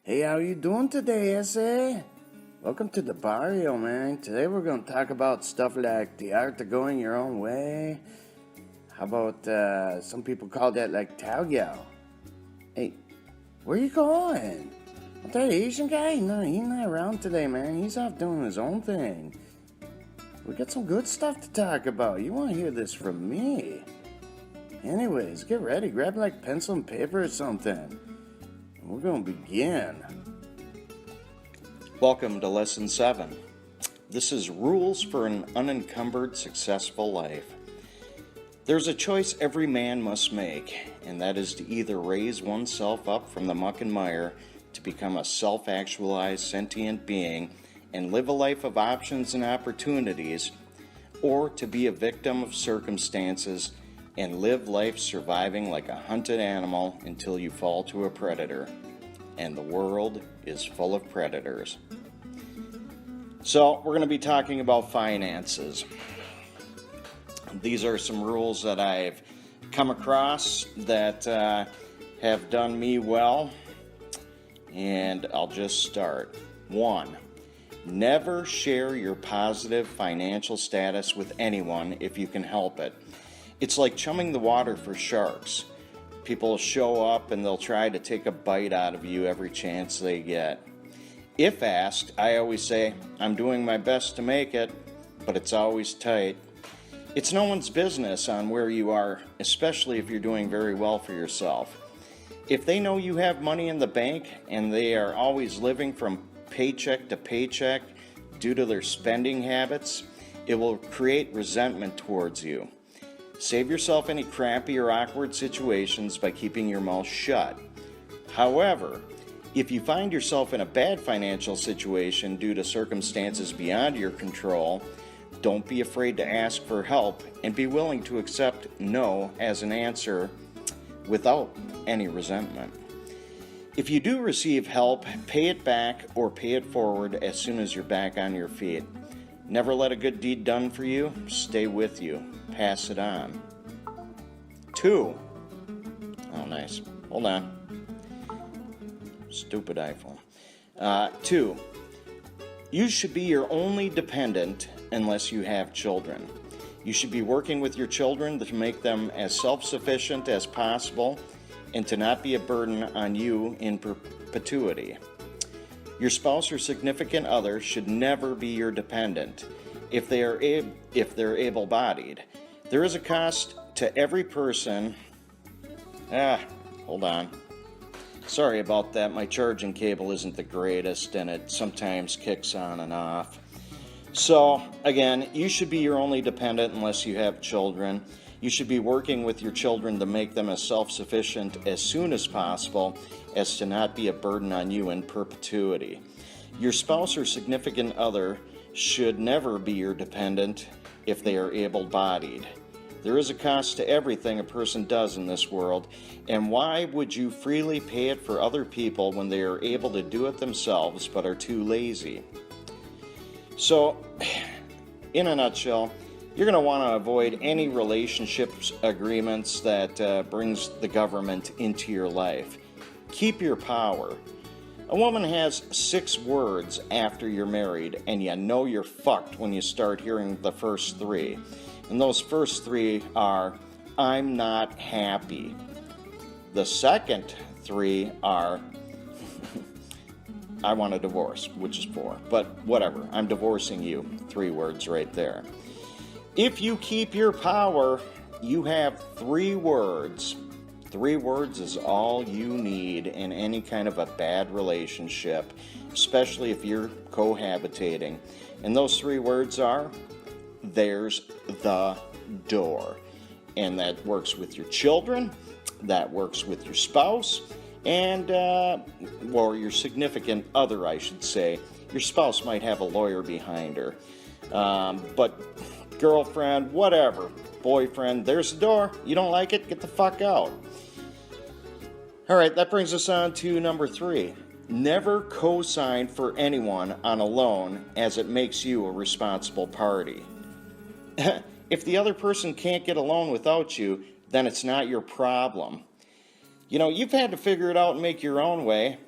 Hey, how you doing today, SA? Welcome to the barrio, man. Today we're going to talk about stuff like the art of going your own way. How about, some people call that like TAOGYOW. Hey, where you going? That Asian guy? No, he's not around today, man. He's off doing his own thing. We got some good stuff to talk about. You want to hear this from me. Anyways, get ready. Grab like pencil and paper or something. We're going to begin. Welcome to Lesson 7. This is Rules for an Unencumbered Successful Life. There's a choice every man must make, and that is to either raise oneself up from the muck and mire to become a self-actualized sentient being and live a life of options and opportunities, or to be a victim of circumstances and live life surviving like a hunted animal until you fall to a predator. And the world is full of predators. So, we're going to be talking about finances. These are some rules that I've come across that have done me well. And I'll just start. 1. Never share your positive financial status with anyone if you can help it. It's like chumming the water for sharks. People show up and they'll try to take a bite out of you every chance they get. If asked, I always say, I'm doing my best to make it, but it's always tight. It's no one's business on where you are, especially if you're doing very well for yourself. If they know you have money in the bank and they are always living from paycheck to paycheck due to their spending habits, it will create resentment towards you. Save yourself any crappy or awkward situations by keeping your mouth shut. However, if you find yourself in a bad financial situation due to circumstances beyond your control, don't be afraid to ask for help and be willing to accept no as an answer without any resentment. If you do receive help, pay it back or pay it forward as soon as you're back on your feet. Never let a good deed done for you stay with you. Pass it on. 2. Oh, nice. Hold on. Stupid iPhone. 2. You should be your only dependent unless you have children. You should be working with your children to make them as self-sufficient as possible and to not be a burden on you in perpetuity. Your spouse or significant other should never be your dependent if they're able-bodied. There is a cost to every person. Hold on. Sorry about that. My charging cable isn't the greatest and it sometimes kicks on and off. So, again, you should be your only dependent unless you have children. You should be working with your children to make them as self-sufficient as soon as possible as to not be a burden on you in perpetuity. Your spouse or significant other should never be your dependent if they are able-bodied. There is a cost to everything a person does in this world, and why would you freely pay it for other people when they are able to do it themselves but are too lazy? So, in a nutshell, you're going to want to avoid any relationships agreements that brings the government into your life. Keep your power. A woman has 6 words after you're married, and you know you're fucked when you start hearing the first 3. And those first 3 are, I'm not happy. The second 3 are, I want a divorce, which is 4. But whatever, I'm divorcing you. 3 words right there. If you keep your power, you have 3 words. 3 words is all you need in any kind of a bad relationship, especially if you're cohabitating. And those 3 words are, there's the door. And that works with your children, that works with your spouse, and, or your significant other, I should say. Your spouse might have a lawyer behind her. But girlfriend, whatever, boyfriend, there's the door. You don't like it? Get the fuck out. All right, that brings us on to number 3. Never co-sign for anyone on a loan as it makes you a responsible party. If the other person can't get a loan without you, then it's not your problem. You know, you've had to figure it out and make your own way.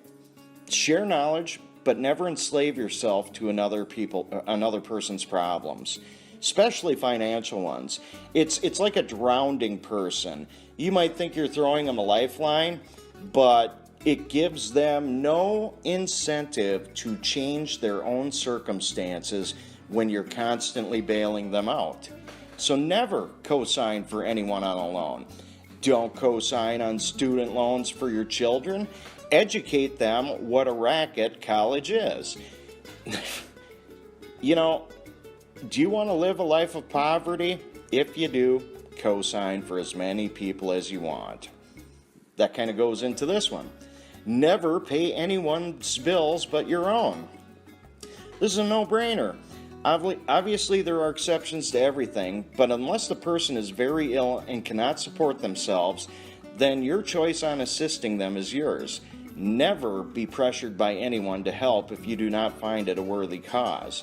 Share knowledge, but never enslave yourself to another person's problems, especially financial ones. It's like a drowning person. You might think you're throwing them a lifeline, but it gives them no incentive to change their own circumstances when you're constantly bailing them out. So never co-sign for anyone on a loan. Don't co-sign on student loans for your children. Educate them what a racket college is. You know, do you want to live a life of poverty? If you do, co-sign for as many people as you want. That kind of goes into this one. Never pay anyone's bills but your own. This is a no-brainer. Obviously, there are exceptions to everything, but unless the person is very ill and cannot support themselves, then your choice on assisting them is yours. Never be pressured by anyone to help if you do not find it a worthy cause.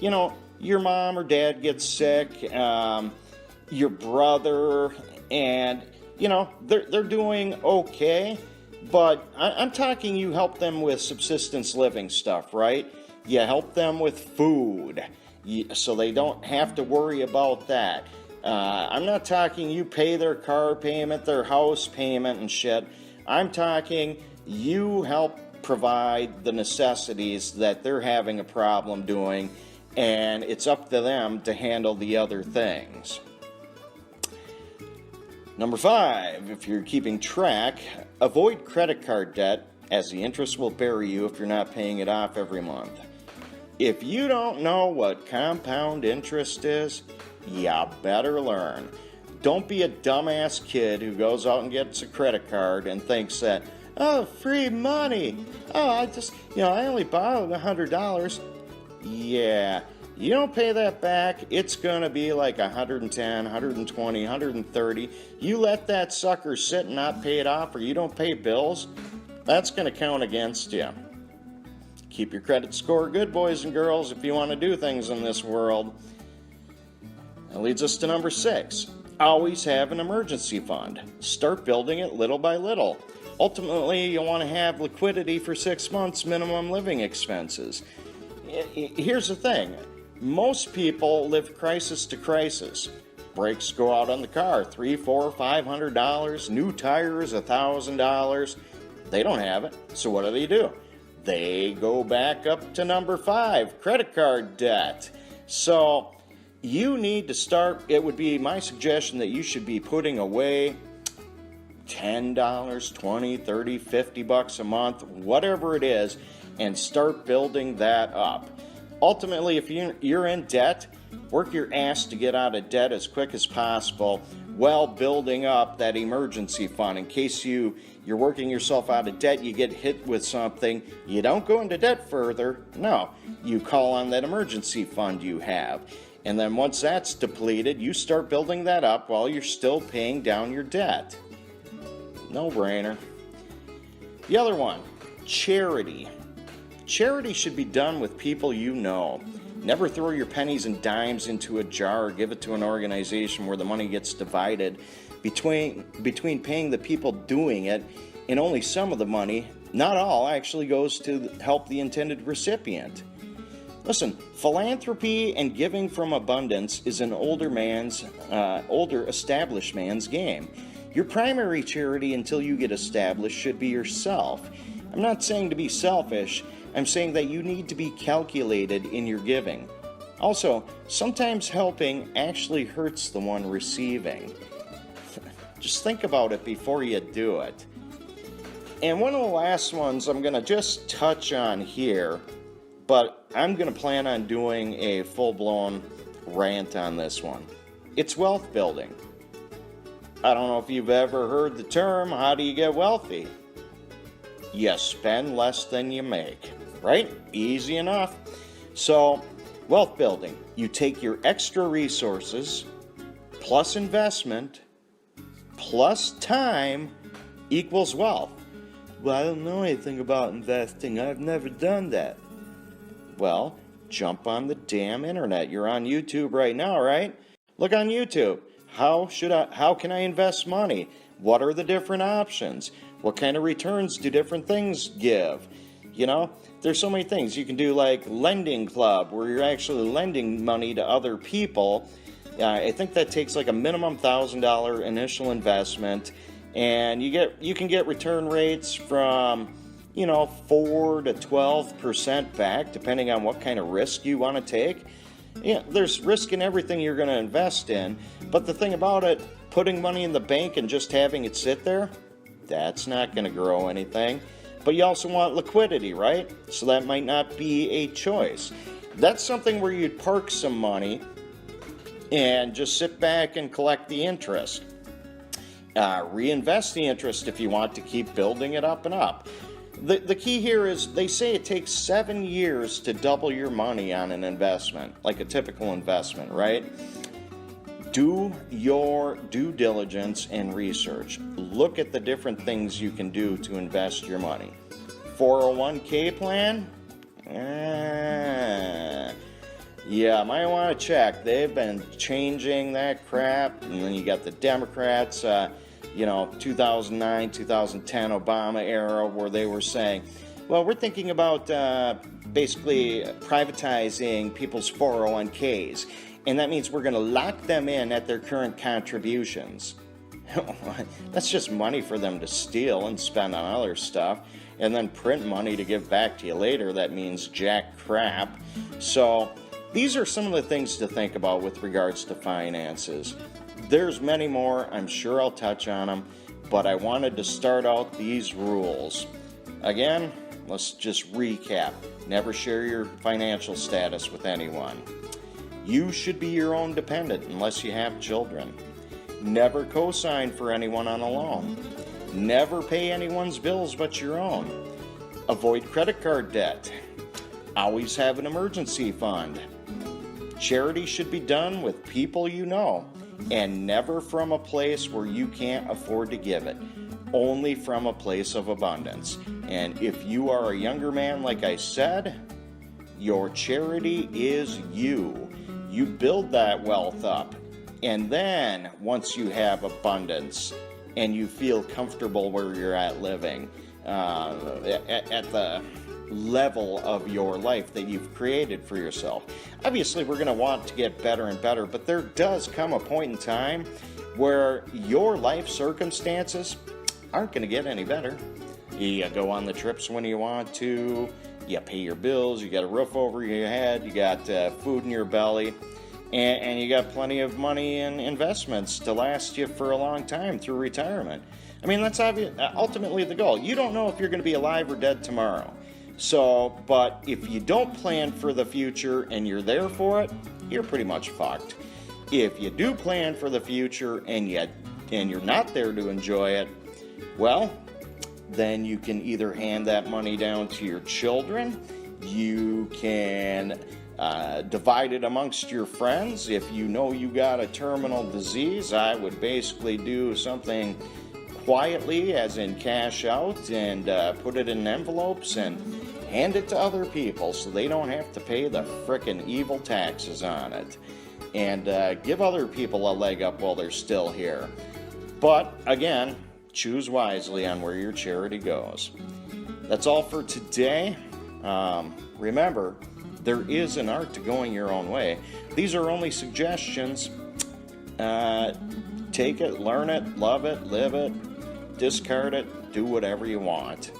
You know, your mom or dad gets sick, your brother, and, you know, they're doing okay, but I'm talking you help them with subsistence living stuff, right? You help them with food, so they don't have to worry about that. I'm not talking you pay their car payment, their house payment and shit. I'm talking you help provide the necessities that they're having a problem doing, and it's up to them to handle the other things. Number 5, if you're keeping track, avoid credit card debt, as the interest will bury you if you're not paying it off every month. If you don't know what compound interest is, you better learn. Don't be a dumbass kid who goes out and gets a credit card and thinks that, oh, free money. Oh, I only borrowed $100. Yeah, you don't pay that back, it's going to be like 110, 120, 130. You let that sucker sit and not pay it off, or you don't pay bills, that's going to count against you. Keep your credit score good, boys and girls, if you want to do things in this world. That leads us to number 6. Always have an emergency fund. Start building it little by little. Ultimately, you'll want to have liquidity for 6 months minimum living expenses. Here's the thing. Most people live crisis to crisis. Brakes go out on the car, $300, $400, $500. New tires, $1,000. They don't have it, so what do? They go back up to number 5, credit card debt. So you need to start, it would be my suggestion that you should be putting away $10, $20, $30, $50 a month, whatever it is, and start building that up. Ultimately, if you're in debt, work your ass to get out of debt as quick as possible while building up that emergency fund in case you're working yourself out of debt, you get hit with something, you don't go into debt further. No, you call on that emergency fund you have. And then once that's depleted, you start building that up while you're still paying down your debt. No brainer. The other one, charity. Charity should be done with people you know. Never throw your pennies and dimes into a jar or give it to an organization where the money gets divided between paying the people doing it, and only some of the money, not all, actually goes to help the intended recipient. Listen, philanthropy and giving from abundance is an older established man's game. Your primary charity until you get established should be yourself. I'm not saying to be selfish, I'm saying that you need to be calculated in your giving. Also, sometimes helping actually hurts the one receiving. Just think about it before you do it. And one of the last ones I'm going to just touch on here, but I'm going to plan on doing a full-blown rant on this one. It's wealth building. I don't know if you've ever heard the term, how do you get wealthy? You spend less than you make, right? Easy enough. So, wealth building. You take your extra resources, plus investment, plus time, equals wealth. Well, I don't know anything about investing. I've never done that. Well, jump on the damn internet. You're on YouTube right now, right? Look on YouTube. How can I invest money? What are the different options? What kind of returns do different things give? You know, there's so many things. You can do like lending club where you're actually lending money to other people. I think that takes like a minimum $1,000 initial investment, and you can get return rates from 4 to 12% back, depending on what kind of risk you want to take. Yeah, there's risk in everything you're going to invest in, but the thing about it, putting money in the bank and just having it sit there, that's not going to grow anything. But you also want liquidity, right? So that might not be a choice. That's something where you'd park some money and just sit back and collect the interest. Reinvest the interest if you want to keep building it up and up. The key here is they say it takes 7 years to double your money on an investment, like a typical investment, right? Do your due diligence and research. Look at the different things you can do to invest your money. 401k plan? Yeah, might want to check. They've been changing that crap. And then you got the Democrats, 2009, 2010 Obama era, where they were saying, well, we're thinking about basically privatizing people's 401ks. And that means we're going to lock them in at their current contributions. That's just money for them to steal and spend on other stuff, and then print money to give back to you later. That means jack crap. So these are some of the things to think about with regards to finances. There's many more. I'm sure I'll touch on them, but I wanted to start out these rules. Again, let's just recap. Never share your financial status with anyone. You should be your own dependent unless you have children. Never co-sign for anyone on a loan. Never pay anyone's bills but your own. Avoid credit card debt. Always have an emergency fund. Charity should be done with people you know, and never from a place where you can't afford to give it. Only from a place of abundance. And if you are a younger man, like I said, your charity is you. You build that wealth up, and then once you have abundance and you feel comfortable where you're at living, at the level of your life that you've created for yourself. Obviously, we're going to want to get better and better, but there does come a point in time where your life circumstances aren't going to get any better. You go on the trips when you want to. You pay your bills, you got a roof over your head, you got food in your belly, and you got plenty of money and investments to last you for a long time through retirement. I mean, that's ultimately the goal. You don't know if you're going to be alive or dead tomorrow. So, but if you don't plan for the future and you're there for it, you're pretty much fucked. If you do plan for the future and you're not there to enjoy it, well, then you can either hand that money down to your children, you can divide it amongst your friends. If you know you got a terminal disease, I would basically do something quietly, as in cash out, and put it in envelopes and hand it to other people so they don't have to pay the frickin' evil taxes on it. And give other people a leg up while they're still here. But, again, choose wisely on where your charity goes. That's all for today. Remember, there is an art to going your own way. These are only suggestions. Take it, learn it, love it, live it, discard it, do whatever you want.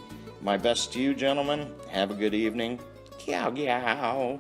My best to you, gentlemen. Have a good evening. TAOGYOW.